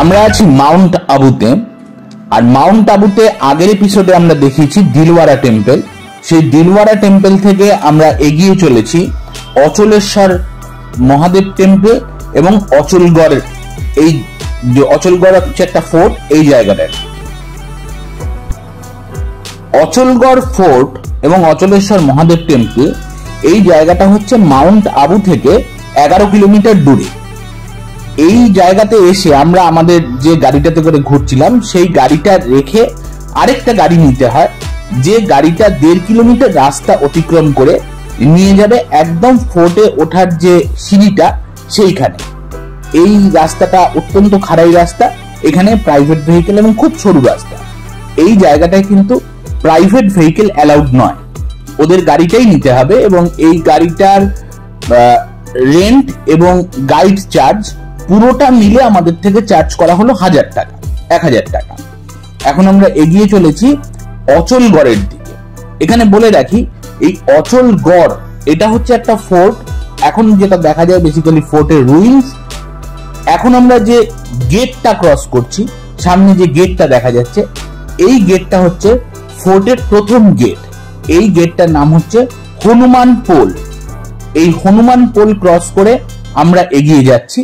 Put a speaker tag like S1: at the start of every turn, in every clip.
S1: আমরা আছি মাউন্ট আবুতে। আর মাউন্ট আবুতে আগের এপিসোডে আমরা দেখিয়েছি দিলওয়ারা টেম্পল। সেই দিলওয়ারা টেম্পল থেকে আমরা এগিয়ে চলেছি অচলেশ্বর মহাদেব টেম্পল এবং অচলগড়। এই যে অচলগড় হচ্ছে একটা ফোর্ট, এই জায়গাটায় অচলগড় ফোর্ট এবং অচলেশ্বর মহাদেব টেম্পল, এই জায়গাটা হচ্ছে মাউন্ট আবু থেকে 11 কিলোমিটার দূরে। এই জায়গাতে এসে আমরা আমাদের যে গাড়িটাতে করে ঘুরছিলাম সেই গাড়িটা রেখে আরেকটা গাড়ি নিতে হয়, যে গাড়িটা 1.5 কিলোমিটার রাস্তা অতিক্রম করে নিয়ে যাবে একদম ফোর্টে ওঠার যে সিঁড়িটা সেইখানে। এই রাস্তাটা অত্যন্ত খারাই রাস্তা, এখানে প্রাইভেট ভেহিকেল এবং খুব সরু রাস্তা। এই জায়গাটায় কিন্তু প্রাইভেট ভেহিকেল অ্যালাউড নয়, ওদের গাড়িটাই নিতে হবে। এবং এই গাড়িটার রেন্ট এবং গাইড চার্জ পুরোটা মিলে আমাদের থেকে চার্জ করা হলো 1000 টাকা। এখন আমরা এগিয়ে চলেছি অচলগড়ের দিকে। এখানে বলে রাখি, এই অচলগড় এটা হচ্ছে একটা ফোর্ট। এখন যেটা দেখা যায় বেসিক্যালি ফোর্টের রুইন্স। এখন আমরা যে গেটটা ক্রস করছি, সামনে যে গেটটা দেখা যাচ্ছে, এই গেটটা হচ্ছে ফোর্টের প্রথম গেট। এই গেটটার নাম হচ্ছে হনুমান পোল। এই হনুমান পোল ক্রস করে আমরা এগিয়ে যাচ্ছি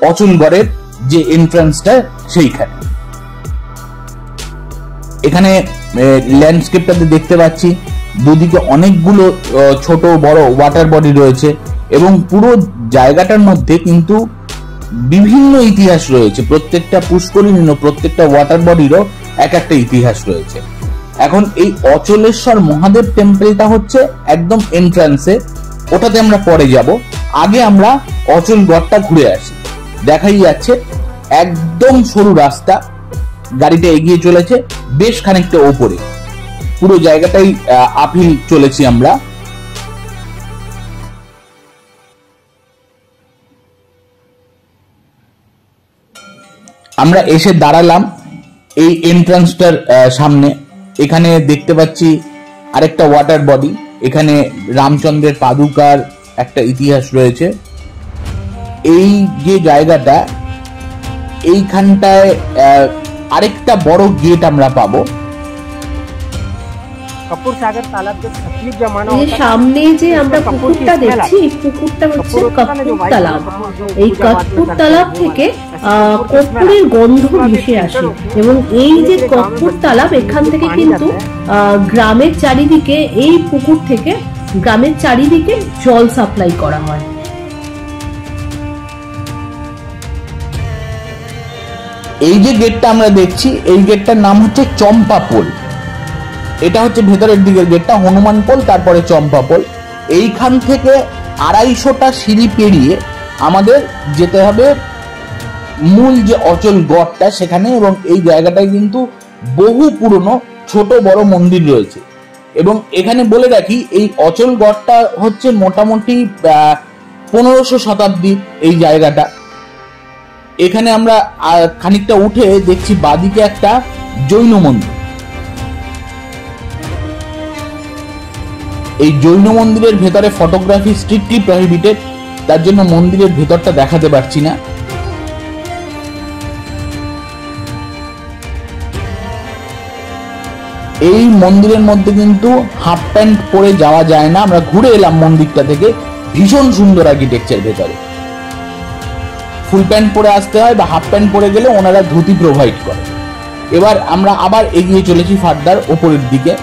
S1: অচলগড়ের যে এন্ট্রান্সটা সেইখানে। এখানে ল্যান্ডস্কেপটাতে দেখতে পাচ্ছি দুদিকে অনেকগুলো ছোট বড় ওয়াটার বডি রয়েছে এবং পুরো জায়গাটার মধ্যে কিন্তু বিভিন্ন ইতিহাস রয়েছে। প্রত্যেকটা পুষ্করিণী, প্রত্যেকটা ওয়াটার বডিরও এক একটা ইতিহাস রয়েছে। এখন এই অচলেশ্বর মহাদেব টেম্পলটা হচ্ছে একদম এন্ট্রান্সে, ওটাতে আমরা পরে যাব। আগে আমরা অচলগড়টা ঘুরে আসি। দেখাই যাচ্ছে একদম সরু রাস্তা, গাড়িটা এগিয়ে চলেছে বেশ খানিকটা ওপরে। পুরো জায়গাটাই আপহিল চলেছি আমরা। আমরা এসে দাঁড়ালাম এই এন্ট্রান্সটার সামনে। এখানে দেখতে পাচ্ছি আরেকটা ওয়াটার বডি। এখানে রামচন্দ্রের পাদুকার একটা ইতিহাস রয়েছে। এই যে জায়গাটা, এইখানটায় আরেকটা বড় গেট আমরা পাবো।
S2: कपूर सागर तालाब जो तकलीफ जमाना
S3: এই সামনে যে আমরা পুকুরটা দেখছি, এই পুকুরটা হচ্ছে কপুর তালাব। এই কপুর তালাব থেকে কর্পূরের গন্ধ ভেসে আসে এবং এই যে কপুর তালাব, এখান থেকে কিন্তু গ্রামের চারিদিকে, এই পুকুর থেকে গ্রামের চারিদিকে জল সাপ্লাই করা হয়।
S1: এই যে গেটটা আমরা দেখছি, এই গেটটার নাম হচ্ছে চম্পা পোল। এটা হচ্ছে ভেতরের দিকের গেটটা, হনুমান পোল, তারপরে চম্পা পোল। এইখান থেকে 250টা সিঁড়ি পেরিয়ে আমাদের যেতে হবে মূল যে অচলগড়টা সেখানে। এবং এই জায়গাটায় কিন্তু বহু পুরনো ছোট বড় মন্দির রয়েছে। এবং এখানে বলে রাখি, এই অচলগড়টা হচ্ছে মোটামুটি 1500 শতাব্দীর এই জায়গাটা। এখানে আমরা খানিকটা উঠে দেখছি বাদিকে একটা জৈন মন্দির। এই জৈন মন্দিরের ভেতরে ফটোগ্রাফি স্ট্রিক্টলি প্রহিবিটেড, তার জন্য মন্দিরের ভেতরটা দেখাতে পারছি না। এই মন্দিরের মধ্যে কিন্তু হাফ প্যান্ট পরে যাওয়া যায় না। আমরা ঘুরে এলাম মন্দিরটা থেকে, ভীষণ সুন্দর আর্কিটেকচার। ভেতরে ফুল প্যান্ট পরে আসতে হয় বা হাফ প্যান্ট পরে গেলে ওনারা ধুতি প্রোভাইড করে। এবার আমরা আবার এগিয়ে চলেছি ফার্দার ওপরের দিকে।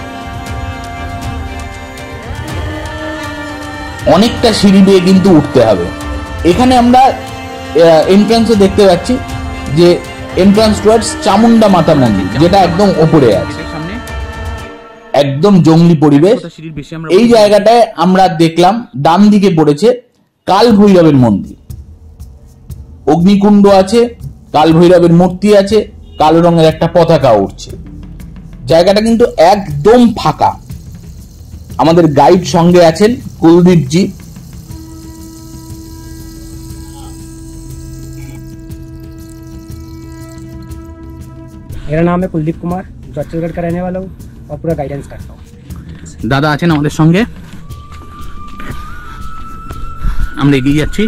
S1: অনেকটা সিঁড়ি দিয়ে কিন্তু উঠতে হবে। এখানে আমরা এন্ট্রান্সে দেখতে পাচ্ছি যে এন্ট্রান্স টুয়ার্ডস চামুন্ডা মাতা মন্দির, যেটা একদম ওপরে আছে। একদম জঙ্গলি পরিবেশ। এই জায়গাটায় আমরা দেখলাম ডান দিকে পড়েছে কাল ভৈরবের মন্দির। অগ্নিকুণ্ড আছে, কাল ভৈরবের মূর্তি আছে, কালো রঙের একটা পতাকা উঠছে। জায়গাটা কিন্তু একদম ফাঁকা। আমাদের গাইড সঙ্গে আছেন কুলদীপ জি।
S2: मेरा नाम है कुलदीप कुमार, जो छत्तीसगढ़ का रहने वाला हूँ और पूरा गाइडेंस करता हूँ।
S1: দাদা আছেন আমাদের সঙ্গে। আমরা এগিয়ে যাচ্ছি,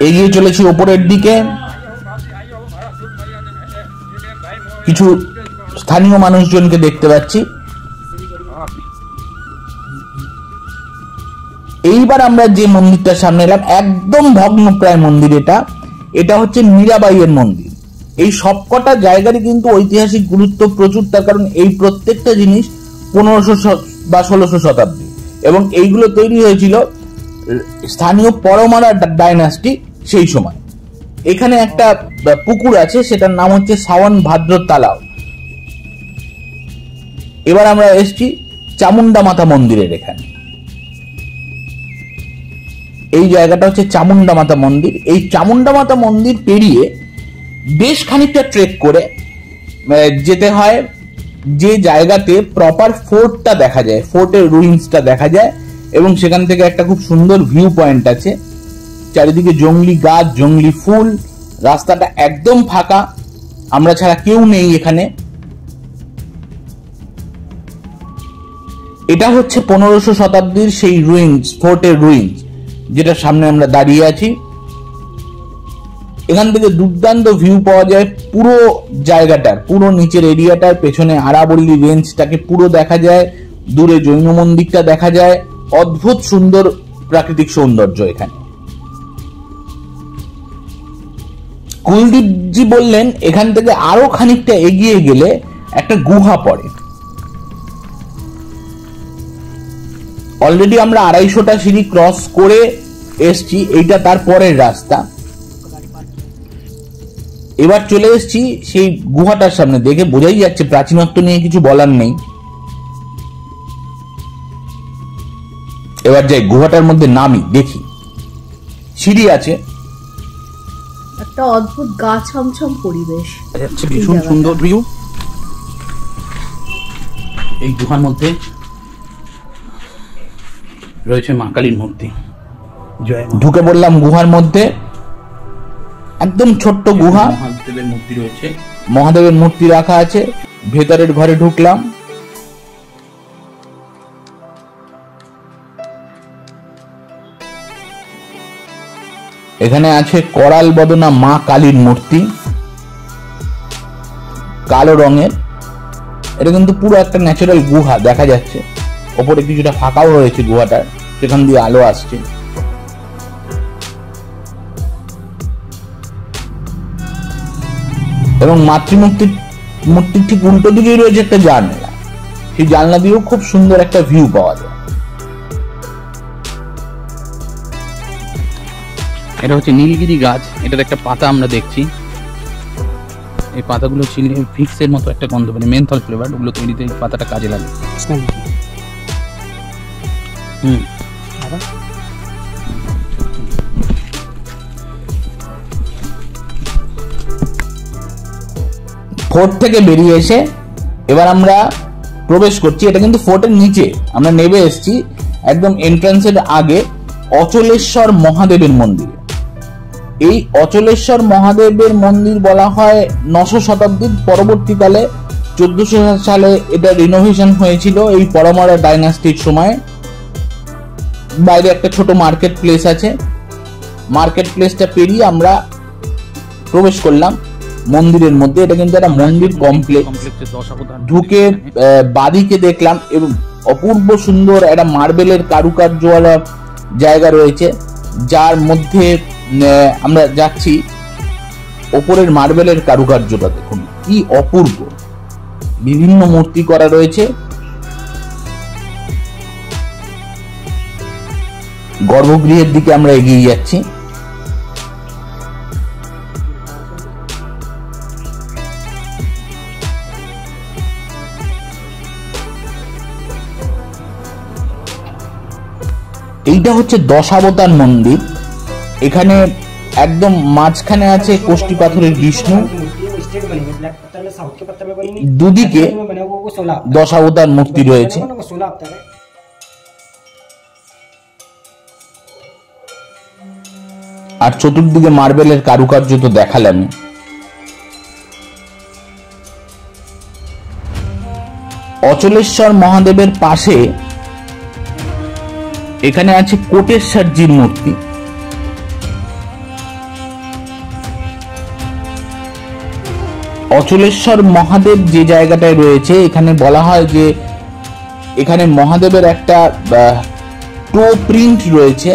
S1: এগিয়ে চলেছি ওপরের দিকে। কিছু স্থানীয় মানুষজনকে দেখতে পাচ্ছি। এইবার আমরা যে মন্দিরটার সামনে এলাম, একদম ভগ্নপ্রায় মন্দির। এটা হচ্ছে মীরাবাইয়ের মন্দির। এই সবকটা জায়গারই কিন্তু ঐতিহাসিক গুরুত্ব প্রচুর, তার কারণ এই প্রত্যেকটা জিনিস 1500 বা 1600 শতাব্দী, এবং এইগুলো তৈরি হয়েছিল স্থানীয় পরমারা ডাইনাস্টি সেই সময়। এখানে একটা পুকুর আছে, সেটার নাম হচ্ছে সাওয়ান ভাদ্র তালাও। এবার আমরা এসেছি চামুন্ডা মাতা মন্দিরের এখানে। এই জায়গাটা হচ্ছে চামুন্ডা মাতা মন্দির। এই চামুন্ডা মাতা মন্দির পেরিয়ে বেশ খানিকটা ট্রেক করে যেতে হয় যে জায়গাতে প্রপার ফোর্টটা দেখা যায়, ফোর্টের রুইন্সটা দেখা যায়, এবং সেখান থেকে একটা খুব সুন্দর ভিউ পয়েন্ট আছে। চারিদিকে জংলি গাছ, জংলি ফুল, রাস্তাটা একদম ফাঁকা, আমরা ছাড়া কেউ নেই এখানে। এটা হচ্ছে 1500 শতাব্দীর সেই রুইন্স, ফোর্টের রুইন্স, যেটার সামনে আমরা দাঁড়িয়ে আছি। এখান থেকে দুর্দান্ত ভিউ পাওয়া যায় পুরো জায়গাটার, পুরো নিচের এরিয়াটার, পেছনে আরাবল্লী রেঞ্জটাকে পুরো দেখা যায়, দূরে জৈন মন্দিরটা দেখা যায়। অদ্ভুত সুন্দর প্রাকৃতিক সৌন্দর্য এখানে। কুলদীপজি বললেন এখান থেকে আরো খানিকটা এগিয়ে গেলে একটা গুহা পড়ে। অলরেডি আমরা 250টা সিঁড়ি ক্রস করে এসছি, এইটা তার পরের রাস্তা। এবার চলে এসছি সেই গুহাটার সামনে। দেখে বোঝাই যাচ্ছে প্রাচীনত্ব নিয়ে কিছু বলার নেই। এবার যাই গুহাটার মধ্যে, নামি, দেখি। সিঁড়ি আছে,
S3: একটা অদ্ভুত গা ছমছম পরিবেশ,
S1: ভীষণ সুন্দর ভিউ। এই গুহার মধ্যে রয়েছে মা কালীর মূর্তি। ঢুকে পড়লাম গুহার মধ্যে, একদম ছোট্ট গুহা, মহাদেবের মূর্তি রয়েছে, মহাদেবের মূর্তি রাখা আছে। ভেতরের ঘরে ঢুকলাম, এখানে আছে করাল বদনা মা কালীর মূর্তি, কালো রঙের। এটা কিন্তু পুরো একটা ন্যাচারাল গুহা দেখা যাচ্ছে। ওপরে কিছুটা ফাঁকাও রয়েছে গুহাটার, সেখান দিয়ে আলো আসছে। এবং মূর্তির ঠিক উল্টো দিকেই রয়েছে একটা জানলা, সেই জানলা দিয়েও খুব সুন্দর একটা ভিউ পাওয়া যায়।
S4: এটা হচ্ছে নীলগিরি গাছ, এটার একটা পাতা আমরা দেখছি। এই পাতাগুলো চিলি ফিক্সের মতো একটা গন্ধ, মানে মেন্থল ফ্লেভার, ওগুলো তৈরিতে এই পাতাটা কাজে লাগে।
S1: ফোর্ট থেকে বেরিয়ে এসে এবার আমরা প্রবেশ করছি। এটা কিন্তু ফোর্টের নিচে, আমরা নেমে এসেছি একদম এন্ট্রান্সের আগে অচলেশ্বর মহাদেবের মন্দির। এই অচলেশ্বর মহাদেবের মন্দির বলা হয় 900 শতাব্দীর। পরবর্তীকালে 1400 সালে এটা রিনোভেশন হয়েছিল এই পরমারা ডাইনাস্টির সময়। বাইরে একটা ছোট মার্কেট প্লেস আছে, মার্কেট প্লেসটা পেরিয়ে আমরা প্রবেশ করলাম মন্দিরের মধ্যে। এটা কিন্তু একটা মন্দির কমপ্লেক্স। ঢুকে বাদিকে দেখলাম এবং অপূর্ব সুন্দর একটা মার্বেলের কারুকার্যওয়ালা জায়গা রয়েছে, যার মধ্যে আমরা যাচ্ছি। ওপরের মার্বেলের কারুকার্যটা দেখুন কি অপূর্ব, বিভিন্ন মূর্তি করা রয়েছে। গর্ভগৃহের দিকে আমরা এগিয়ে যাচ্ছি। এইটা হচ্ছে দশাবতার মন্দির। এখানে একদম মাঝখানে আছে কোষ্ঠী পাথরের বিষ্ণু, দুদিকে দশাবতার মূর্তি রয়েছে। আর চতুর্দিকে মার্বেলের কারুকার্য তো দেখালাম। অচলেশ্বর মহাদেবের পাশে এখানে আছে কোটেশ্বরজির মূর্তি। অচলেশ্বর মহাদেব যে জায়গাটায় রয়েছে, এখানে বলা হয় যে এখানে মহাদেবের একটা টো প্রিন্ট রয়েছে,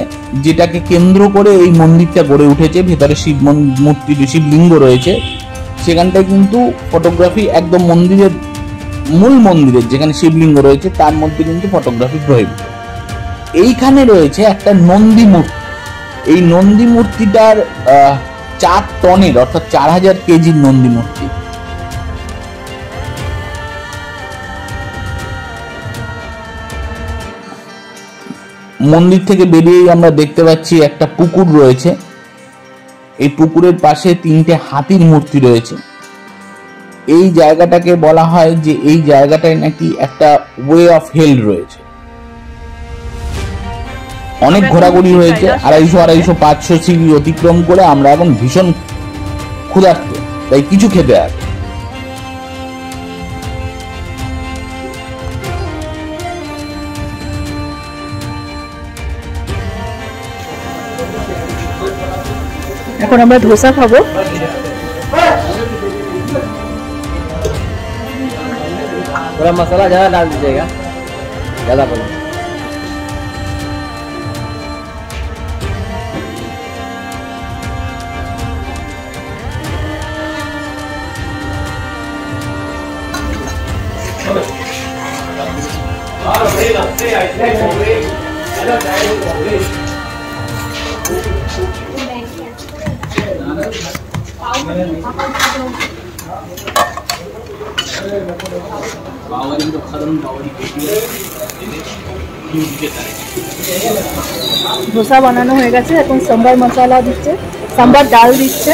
S1: যেটাকে কেন্দ্র করে এই মন্দিরটা গড়ে উঠেছে। ভেতরে মূর্তি শিবলিঙ্গ রয়েছে, সেখানটায় কিন্তু ফটোগ্রাফি একদম মন্দিরের মূল মন্দিরের যেখানে শিবলিঙ্গ রয়েছে তার মধ্যে কিন্তু ফটোগ্রাফি প্রহিবিট। এইখানে রয়েছে একটা নন্দী মূর্তি। এই নন্দী মূর্তিটার 4 টনের অর্থাৎ 4000 কেজির নন্দী মূর্তি। মন্দির থেকে বেরিয়েই আমরা দেখতে পাচ্ছি একটা পুকুর রয়েছে। এই পুকুরের পাশে 3টে হাতির মূর্তি রয়েছে। এই জায়গাটাকে বলা হয় যে এই জায়গাটায় নাকি একটা ওয়ে অফ হেল রয়েছে। অনেক ঘোরাঘুরি হয়েছে, 250-500 সিঁড়ি অতিক্রম করে আমরা এখন ভীষণ ক্ষুধার্ত, তাই কিছু খেতে হবে।
S3: এখন আমরা ধোসা খাবো।
S2: थोड़ा मसाला ज़्यादा डाल दीजिएगा, ज़्यादा बोलो।
S3: ধোসা বানানো হয়ে গেছে, এখন সাম্বার মশলা দিচ্ছে, সাম্বার ডাল দিচ্ছে।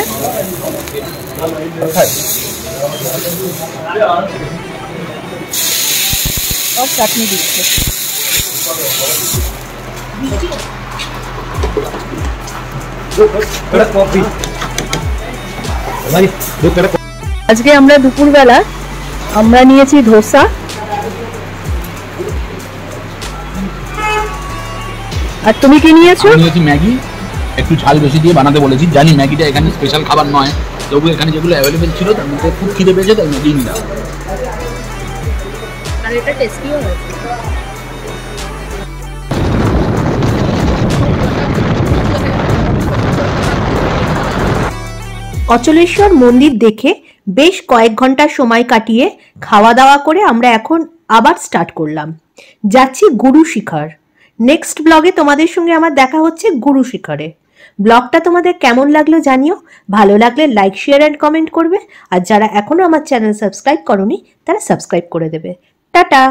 S3: और चटनी দিচ্ছে। আজকে আমরা দুপুরবেলা আমরা নিয়েছি ধোসা, আর তুমি কি নিয়েছো?
S4: নিয়েছি ম্যাগি, একটু ঝাল বেশি দিয়ে বানাতে বলেছি। জানি ম্যাগিটা এখানে স্পেশাল খাবার নয়, তবু এখানে যেগুলো অ্যাভেলেবেল ছিল তার মধ্যে খুব খিদে পেয়েছে, তাই ম্যাগি নিলাম।
S3: আর এটা টেস্টিও হয়েছে। অচলেশ্বর মন্দির দেখে বেশ কয়েক ঘন্টা সময় কাটিয়ে খাওয়া দাওয়া করে আমরা এখন আবার স্টার্ট করলাম। যাচ্ছি গুরু শিখর। নেক্সট ব্লগে তোমাদের সঙ্গে আমার দেখা হচ্ছে গুরু শিখরে। ব্লগটা তোমাদের কেমন লাগলো জানিও, ভালো লাগলে লাইক শেয়ার অ্যান্ড কমেন্ট করবে, আর যারা এখনো আমার চ্যানেল সাবস্ক্রাইব করোনি তারা সাবস্ক্রাইব করে দেবে। টাটা।